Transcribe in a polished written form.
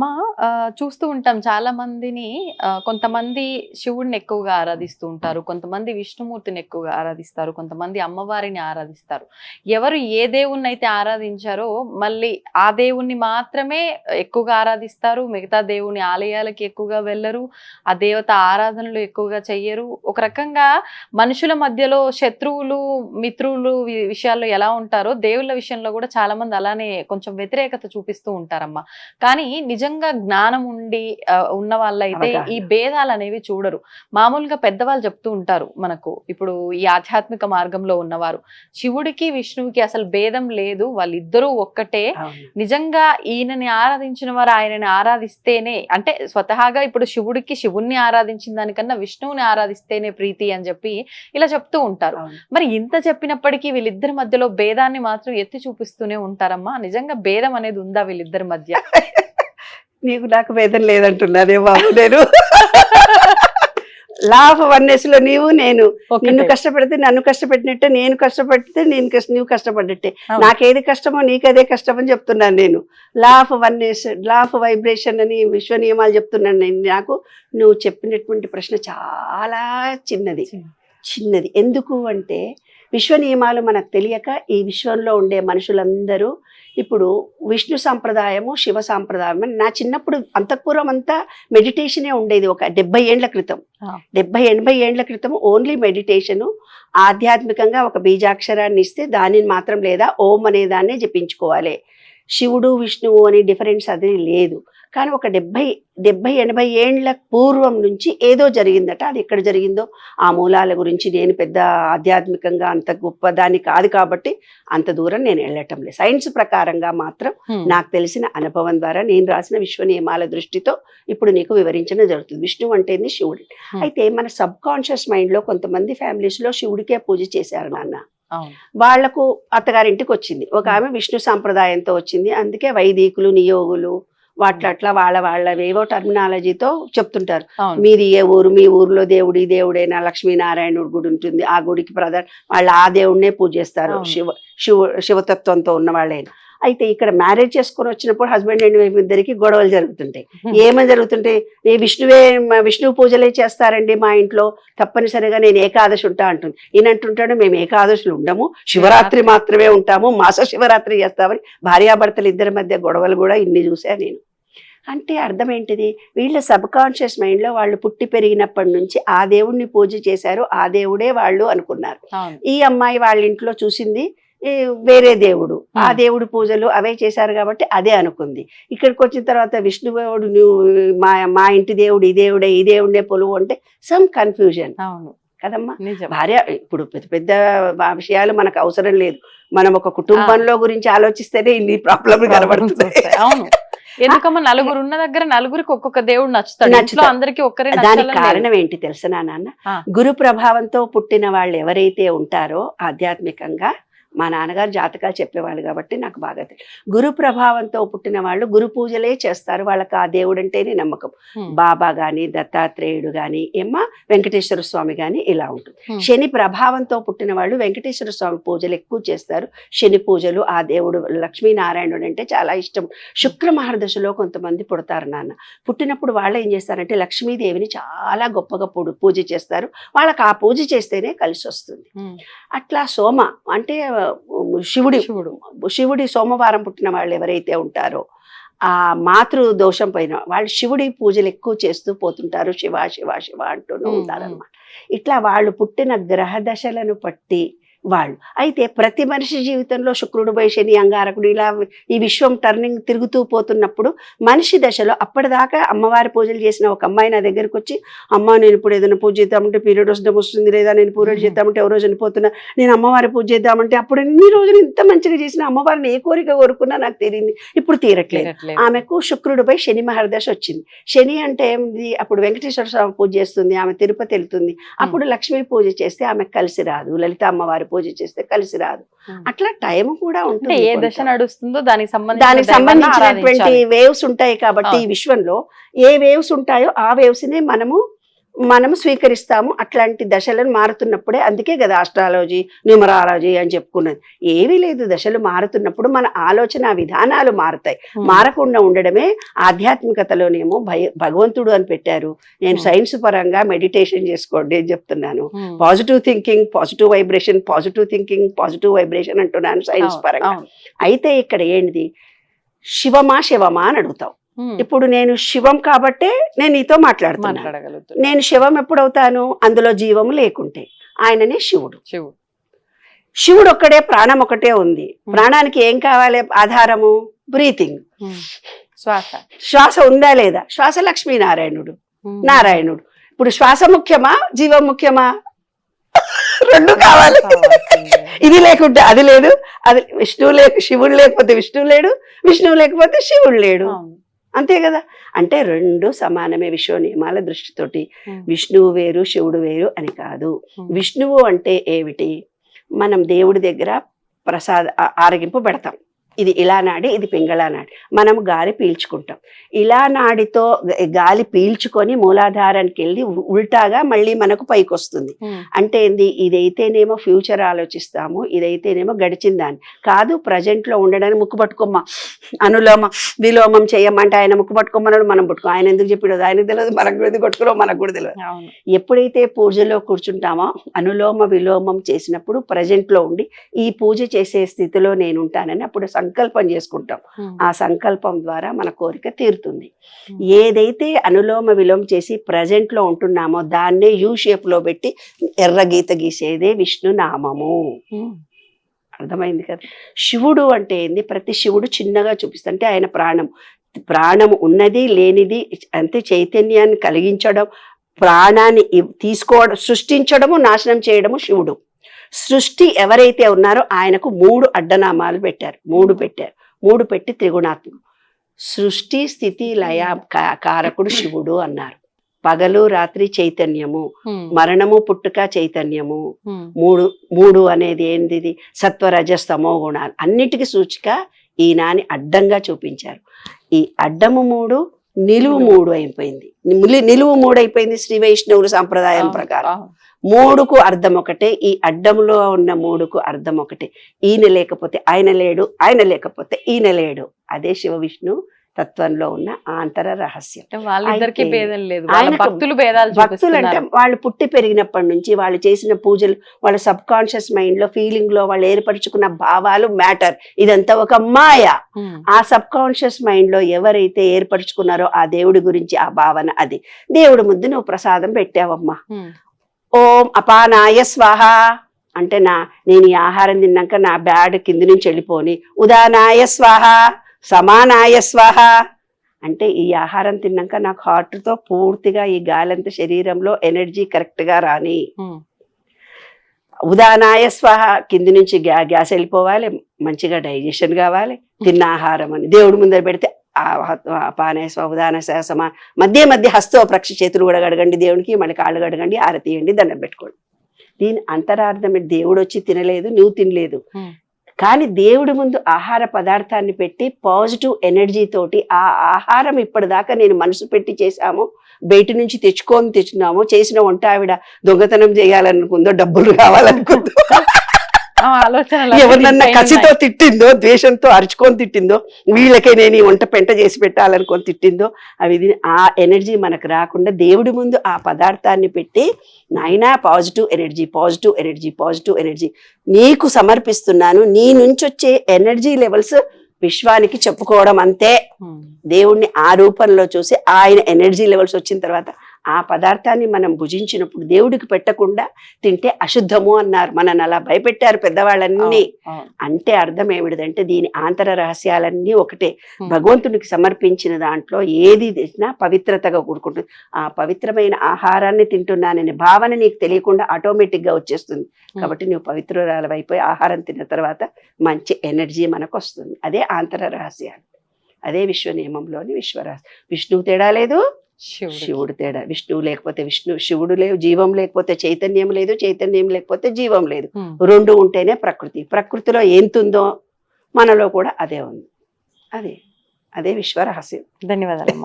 అమ్మ చూస్తూ ఉంటాం చాలా మందిని కొంతమంది శివుడిని ఎక్కువగా ఆరాధిస్తూ ఉంటారు, కొంతమంది విష్ణుమూర్తిని ఎక్కువగా ఆరాధిస్తారు, కొంతమంది అమ్మవారిని ఆరాధిస్తారు. ఎవరు ఏ దేవుణ్ణి అయితే ఆరాధించారో మళ్ళీ ఆ దేవుణ్ణి మాత్రమే ఎక్కువగా ఆరాధిస్తారు, మిగతా దేవుని ఆలయాలకి ఎక్కువగా వెళ్ళరు, ఆ దేవత ఆరాధనలు ఎక్కువగా చెయ్యరు. ఒక రకంగా మనుషుల మధ్యలో శత్రువులు మిత్రులు విషయాల్లో ఎలా ఉంటారో దేవుళ్ళ విషయంలో కూడా చాలా మంది అలానే కొంచెం వ్యతిరేకత చూపిస్తూ ఉంటారమ్మా. కానీ నిజంగా జ్ఞానం ఉండి ఉన్న వాళ్ళైతే ఈ భేదాలు అనేవి చూడరు. మామూలుగా పెద్దవాళ్ళు చెప్తూ ఉంటారు మనకు, ఇప్పుడు ఈ ఆధ్యాత్మిక మార్గంలో ఉన్నవారు, శివుడికి విష్ణువుకి అసలు భేదం లేదు, వాళ్ళిద్దరూ ఒక్కటే. నిజంగా ఈయనని ఆరాధించిన వారు ఆయనని ఆరాధిస్తేనే, అంటే స్వతహాగా ఇప్పుడు శివుడికి శివుణ్ణి ఆరాధించిన దానికన్నా విష్ణువుని ఆరాధిస్తేనే ప్రీతి అని చెప్పి ఇలా చెప్తూ ఉంటారు. మరి ఇంత చెప్పినప్పటికీ వీళ్ళిద్దరి మధ్యలో భేదాన్ని మాత్రం ఎత్తి చూపిస్తూనే ఉంటారమ్మా. నిజంగా భేదం అనేది ఉందా వీళ్ళిద్దరి మధ్య? నీకు నాకు భేదం లేదంటున్నానే బాబు. నేను లా ఆఫ్ వన్నెస్ లో నీవు నేను, నిన్ను కష్టపెడితే నన్ను కష్టపెట్టినట్టే, నేను కష్టపెడితే నువ్వు కష్టపడ్డట్టే. నాకేది కష్టమో నీకదే కష్టం అని చెప్తున్నాను నేను. Law of oneness, law of vibration అని విశ్వ నియమాలు చెప్తున్నాను నేను. నాకు నువ్వు చెప్పినటువంటి ప్రశ్న చాలా చిన్నది. ఎందుకు అంటే విశ్వ నియమాలు మనకు తెలియక ఈ విశ్వంలో ఉండే మనుషులందరూ ఇప్పుడు విష్ణు సాంప్రదాయము శివ సాంప్రదాయం. నా చిన్నప్పుడు అంతఃపురం అంతా మెడిటేషనే ఉండేది. ఒక 70 ఏండ్ల క్రితం, 70-80 ఏండ్ల క్రితం ఓన్లీ మెడిటేషను. ఆధ్యాత్మికంగా ఒక బీజాక్షరాన్ని ఇస్తే దానిని మాత్రం లేదా ఓం అనే దాన్నే జపించుకోవాలి. శివుడు విష్ణువు అని డిఫరెన్స్ అది లేదు. కానీ ఒక 70-80 ఏండ్ల పూర్వం నుంచి ఏదో జరిగిందట. అది ఎక్కడ జరిగిందో ఆ మూలాల గురించి నేను పెద్ద ఆధ్యాత్మికంగా అంత గొప్పదాన్ని కాదు కాబట్టి అంత దూరం నేను వెళ్ళటం లేదు. సైన్స్ ప్రకారంగా మాత్రం నాకు తెలిసిన అనుభవం ద్వారా నేను రాసిన విశ్వ నియమాల దృష్టితో ఇప్పుడు నీకు వివరించడం జరుగుతుంది. విష్ణువు అంటేనే శివుడు. అయితే మన సబ్ కాన్షియస్ మైండ్ లో కొంతమంది ఫ్యామిలీస్ లో శివుడికే పూజ చేశారు నాన్న. వాళ్లకు అత్తగారింటికి వచ్చింది ఒక ఆమె విష్ణు సాంప్రదాయంతో వచ్చింది. అందుకే వైదికులు నియోగులు వాట్లట్లా వాళ్ళవేవో టర్మినాలజీతో చెప్తుంటారు. మీది ఏ ఊరు, మీ ఊర్లో దేవుడైనా లక్ష్మీనారాయణుడి గుడి ఉంటుంది, ఆ గుడికి వాళ్ళు ఆ దేవుడినే పూజిస్తారు, శివతత్వంతో ఉన్న వాళ్ళైనా. అయితే ఇక్కడ మ్యారేజ్ చేసుకొని వచ్చినప్పుడు హస్బెండ్ అండ్ వైఫ్ ఇద్దరికి గొడవలు జరుగుతుంటాయి. ఏమని జరుగుతుంటాయి? విష్ణు పూజలే చేస్తారండి మా ఇంట్లో, తప్పనిసరిగా నేను ఏకాదశి ఉంటా అంటుంది. ఈయనంటుంటాడు మేము ఏకాదశులు ఉండము, శివరాత్రి మాత్రమే ఉంటాము, మాస శివరాత్రి చేస్తామని. భార్యాభర్తలు ఇద్దరి మధ్య గొడవలు కూడా ఇన్ని చూసా నేను. అంటే అర్థం ఏంటిది? వీళ్ళ సబ్ కాన్షియస్ మైండ్ లో వాళ్ళు పుట్టి పెరిగినప్పటి నుంచి ఆ దేవుడిని పూజ చేశారు, ఆ దేవుడే వాళ్ళు అనుకున్నారు. ఈ అమ్మాయి వాళ్ళ ఇంట్లో చూసింది వేరే దేవుడు, ఆ దేవుడు పూజలు అవే చేశారు కాబట్టి అదే అనుకుంది. ఇక్కడికి వచ్చిన తర్వాత విష్ణుదేవుడు మా ఇంటి దేవుడు ఈ దేవుడే పొలువు అంటే సమ్ కన్ఫ్యూజన్ కదమ్మా. భార్య ఇప్పుడు పెద్ద పెద్ద విషయాలు మనకు అవసరం లేదు, మనం ఒక కుటుంబంలో గురించి ఆలోచిస్తేనే ఇన్ని ప్రాబ్లం కనబడుతుంది. అవును, ఎందుకమ్మా నలుగురు ఉన్న దగ్గర నలుగురికి ఒక్కొక్క దేవుడు నచ్చుతాడు, అందరికి ఒక్కరే. దానికి కారణం ఏంటి తెలుసా నాన్న? గురు ప్రభావంతో పుట్టిన వాళ్ళు ఎవరైతే ఉంటారో ఆధ్యాత్మికంగా, మా నాన్నగారు జాతకాలు చెప్పేవాళ్ళు కాబట్టి నాకు బాగా తెలుసు. గురు ప్రభావంతో పుట్టిన వాళ్ళు గురు పూజలే చేస్తారు, వాళ్ళకి ఆ దేవుడు అంటేనే నమ్మకం. బాబా గాని దత్తాత్రేయుడు గాని వెంకటేశ్వర స్వామి గాని ఇలా ఉంటుంది. శని ప్రభావంతో పుట్టిన వాళ్ళు వెంకటేశ్వర స్వామి పూజలు ఎక్కువ చేస్తారు, శని పూజలు. ఆ దేవుడు లక్ష్మీనారాయణుడు అంటే చాలా ఇష్టం. శుక్ర మహర్దశలో కొంతమంది పుడతారు నాన్న. పుట్టినప్పుడు వాళ్ళు ఏం చేస్తారంటే లక్ష్మీదేవిని చాలా గొప్పగా పూజ చేస్తారు, వాళ్ళకి ఆ పూజ చేస్తేనే కలిసి వస్తుంది. అట్లా సోమ అంటే శివుడి సోమవారం పుట్టిన వాళ్ళు ఎవరైతే ఉంటారో ఆ మాతృ దోషం పైన వాళ్ళు శివుడి పూజలు ఎక్కువ చేస్తూ పోతుంటారు, శివ శివ శివ అంటూనే ఉంటారు అన్నమాట. ఇట్లా వాళ్ళు పుట్టిన గ్రహ దశలను బట్టి వాళ్ళు. అయితే ప్రతి మనిషి జీవితంలో శుక్రుడు బై శని అంగారకుడు ఇలా ఈ విశ్వం టర్నింగ్ తిరుగుతూ పోతున్నప్పుడు మనిషి దశలో అప్పటిదాకా అమ్మవారి పూజలు చేసిన ఒక అమ్మాయి నా దగ్గరకు వచ్చి, అమ్మ నేను ఇప్పుడు ఏదైనా పూజ చేద్దామంటే పీరియడ్ వస్తుంది, లేదా నేను పూజ చేద్దామంటే ఎవరో చనిపోతున్నా, నేను అమ్మవారి పూజ చేద్దామంటే అప్పుడు ఎన్ని రోజులు ఇంత మంచిగా చేసిన అమ్మవారిని ఏ కోరిక కోరుకున్నా నాకు తెలియదు, ఇప్పుడు తీరట్లేదు. ఆమెకు శుక్రుడు బై శని మహర్దశ వచ్చింది. శని అంటే ఏమిటి? అప్పుడు వెంకటేశ్వర స్వామి పూజ చేస్తుంది, ఆమె తిరుపతి వెళ్తుంది, అప్పుడు లక్ష్మీ పూజ చేస్తే ఆమెకు కలిసి రాదు, లలిత అమ్మవారి పూజ చేస్తే కలిసి రాదు. అట్లా టైం కూడా ఉంటుంది. ఏ దశ నడుస్తుందో దానికి సంబంధించినటువంటి వేవ్స్ ఉంటాయి కాబట్టి ఈ విశ్వంలో ఏ వేవ్స్ ఉంటాయో ఆ వేవ్స్ నే మనము మనం స్వీకరిస్తాము. అట్లాంటి దశలను మారుతున్నప్పుడే, అందుకే కదా ఆస్ట్రాలజీ న్యూమరాలజీ అని చెప్పుకున్నది. ఏమీ లేదు, దశలు మారుతున్నప్పుడు మన ఆలోచన విధానాలు మారుతాయి. మారకుండా ఉండడమే ఆధ్యాత్మికతలోనేమో భగవంతుడు అని పెట్టారు. నేను సైన్స్ పరంగా మెడిటేషన్ చేసుకోండి అని చెప్తున్నాను. Positive thinking, positive vibration, positive thinking, positive vibration అంటున్నాను సైన్స్ పరంగా. అయితే ఇక్కడ ఏంటిది, శివమా శివమా అని అడుగుతావు. ఇప్పుడు నేను శివం కాబట్టే నేను నీతో మాట్లాడుతున్నాను. నేను శివం ఎప్పుడవుతాను, అందులో జీవం లేకుంటే. ఆయననే శివుడు. శివుడు ఒక్కడే, ప్రాణం ఒకటే ఉంది. ప్రాణానికి ఏం కావాలి ఆధారము? బ్రీతింగ్, శ్వాస ఉందా లేదా? శ్వాస లక్ష్మీనారాయణుడు, నారాయణుడు. ఇప్పుడు శ్వాస ముఖ్యమా, జీవం ముఖ్యమా? రెండు కావాలి. ఇది లేకుంటే అది లేదు. అది శివుడు లేకపోతే విష్ణువు లేడు, విష్ణువు లేకపోతే శివుడు లేడు. అంతే కదా. అంటే రెండు సమానమే విశ్వ నియమాల దృష్టితోటి. విష్ణువు వేరు శివుడు వేరు అని కాదు. విష్ణువు అంటే ఏమిటి, మనం దేవుడి దగ్గర ఆరగింపు పెడతాం. ఇది ఇలా నాడి, ఇది పింగళ నాడి. మనం గాలి పీల్చుకుంటాం. ఇలా నాడితో గాలి పీల్చుకొని మూలాధారానికి వెళ్ళి ఉల్టాగా మళ్ళీ మనకు పైకి వస్తుంది. అంటే ఏంది, ఇదైతేనేమో ఫ్యూచర్ ఆలోచిస్తాము, ఇదైతేనేమో గడిచిన దాన్ని కాదు. ప్రజెంట్ లో ఉండడానికి ముక్కు పట్టుకోమ్మా, అనులోమ విలోమం చేయమంటే ఆయన ముక్కు పట్టుకోమన్నాడు, మనం పట్టుకో. ఆయన ఎందుకు చెప్పాడు ఆయనకు తెలియదు, మనకు ఎందుకు పట్టుకున్నాం మనకు కూడా తెలియదు. ఎప్పుడైతే పూజలో కూర్చుంటామో అనులోమ విలోమం చేసినప్పుడు ప్రజెంట్ లో ఉండి ఈ పూజ చేసే స్థితిలో నేను ఉంటానని అప్పుడు సంకల్పం చేసుకుంటాం. ఆ సంకల్పం ద్వారా మన కోరిక తీరుతుంది. ఏదైతే అనులోమ విలోమ చేసి ప్రజెంట్ లో ఉంటున్నామో దాన్నే యూ షేప్ లో పెట్టి ఎర్ర గీత గీసేదే విష్ణు నామము. అర్థమైంది కదా. శివుడు అంటే ఏంది, ప్రతి శివుడు చిన్నగా చూపిస్తుంటే ఆయన ప్రాణం ఉన్నది లేనిది అంటే చైతన్యాన్ని కలిగించడం, ప్రాణాన్ని తీసుకోవడం, సృష్టించడము, నాశనం చేయడము శివుడు. సృష్టి ఎవరైతే ఉన్నారో ఆయనకు 3 అడ్డనామాలు పెట్టారు. 3 పెట్టి త్రిగుణాత్మకం. సృష్టి స్థితి లయ కారకుడు శివుడు అన్నారు. పగలు రాత్రి చైతన్యము, మరణము పుట్టుక చైతన్యము. 3 అనేది ఏంటిది, సత్వరజస్తమో గుణాలు. అన్నిటికీ సూచిక ఈయనని అడ్డంగా చూపించారు. ఈ అడ్డము 3, నిలువు 3 అయిపోయింది. నిలువు 3 అయిపోయింది శ్రీ వైష్ణవుల సాంప్రదాయం ప్రకారం. 3కు అర్థం ఒకటే, ఈ అడ్డంలో ఉన్న 3కు అర్థం ఒకటే. ఈయన లేకపోతే ఆయన లేడు, ఆయన లేకపోతే ఈయన లేడు. అదే శివ విష్ణు తత్వంలో ఉన్న ఆంతర రహస్యం. భక్తులు అంటే వాళ్ళు పుట్టి పెరిగినప్పటి నుంచి వాళ్ళు చేసిన పూజలు, వాళ్ళ సబ్ కాన్షియస్ మైండ్ లో, ఫీలింగ్ లో వాళ్ళు ఏర్పరచుకున్న భావాలు మ్యాటర్. ఇదంతా ఒక మాయ. ఆ సబ్ కాన్షియస్ మైండ్ లో ఎవరైతే ఏర్పరచుకున్నారో ఆ దేవుడి గురించి ఆ భావన, అది దేవుడి ముందు నువ్వు ప్రసాదం పెట్టావమ్మా. ఓం అపానాయ స్వాహ అంటే నేను ఈ ఆహారం తిన్నాక నా బ్యాడ్ కింది నుంచి వెళ్ళిపోని. ఉదానాయ స్వాహ, సమానాయ స్వాహ అంటే ఈ ఆహారం తిన్నాక నాకు హార్ట్తో పూర్తిగా ఈ గాలంత శరీరంలో ఎనర్జీ కరెక్ట్ గా రాని. ఉదానాయ స్వాహ కింది నుంచి గ్యాస్ వెళ్ళిపోవాలి, మంచిగా డైజెషన్ కావాలి. తిన్న ఆహారం అని దేవుడి ముందర పెడితే పానాయ స్వాహ, ఉదానాయ స్వాహ, సమా మధ్య హస్తో ప్రక్ష, చేతులు కూడా గడగండి దేవునికి, మళ్ళీ కాళ్ళు గడగండి, ఆరతి ఇవ్వండి, దండం పెట్టుకోండి. దీని అంతరార్థం దేవుడు వచ్చి తినలేదు, నువ్వు తినలేదు. కానీ దేవుడి ముందు ఆహార పదార్థాన్ని పెట్టి పాజిటివ్ ఎనర్జీ తోటి ఆ ఆహారం ఇప్పటిదాకా నేను మనసు పెట్టి చేశాము, బయట నుంచి తెచ్చుకున్నాము, చేసిన వంట ఆవిడ దొంగతనం చేయాలనుకుందో, డబ్బులు కావాలనుకుందో, ఎవరినన్నా కసితో తిట్టిందో, ద్వేషంతో అరుచుకొని తిట్టిందో, వీళ్ళకే నేను ఈ వంట పెంట చేసి పెట్టాలనుకొని తిట్టిందో, అవి ఆ ఎనర్జీ మనకు రాకుండా దేవుడి ముందు ఆ పదార్థాన్ని పెట్టి, నాయనా positive energy, positive energy, positive energy నీకు సమర్పిస్తున్నాను. నీ నుంచి వచ్చే ఎనర్జీ లెవెల్స్ విశ్వానికి చెప్పుకోవడం అంతే. దేవుణ్ణి ఆ రూపంలో చూసి ఆయన ఎనర్జీ లెవెల్స్ వచ్చిన తర్వాత ఆ పదార్థాన్ని మనం భుజించినప్పుడు దేవుడికి పెట్టకుండా తింటే అశుద్ధము అన్నారు. మనల్ని అలా భయపెట్టారు పెద్దవాళ్ళన్నీ. అంటే అర్థం ఏమిటిదంటే దీని ఆంతర రహస్యాలన్నీ ఒకటే. భగవంతునికి సమర్పించిన దాంట్లో ఏది తెచ్చినా పవిత్రతగా కూడుకుంటుంది. ఆ పవిత్రమైన ఆహారాన్ని తింటున్నాననే భావన నీకు తెలియకుండా ఆటోమేటిక్ గా వచ్చేస్తుంది. కాబట్టి నువ్వు పవిత్రురాలవైపోయి ఆహారం తిన్న తర్వాత మంచి ఎనర్జీ మనకు వస్తుంది. అదే ఆంతర రహస్యాలు. అదే విశ్వ నియమంలోని విశ్వరహస్యం. విష్ణువు తేడా లేదు, శివుడు తేడా. విష్ణువు లేకపోతే శివుడు లేవు, జీవం లేకపోతే చైతన్యం లేదు, చైతన్యం లేకపోతే జీవం లేదు. 2 ఉంటేనే ప్రకృతి. ప్రకృతిలో ఎంతుందో మనలో కూడా అదే ఉంది. అదే విశ్వరహస్యం. ధన్యవాదాలు.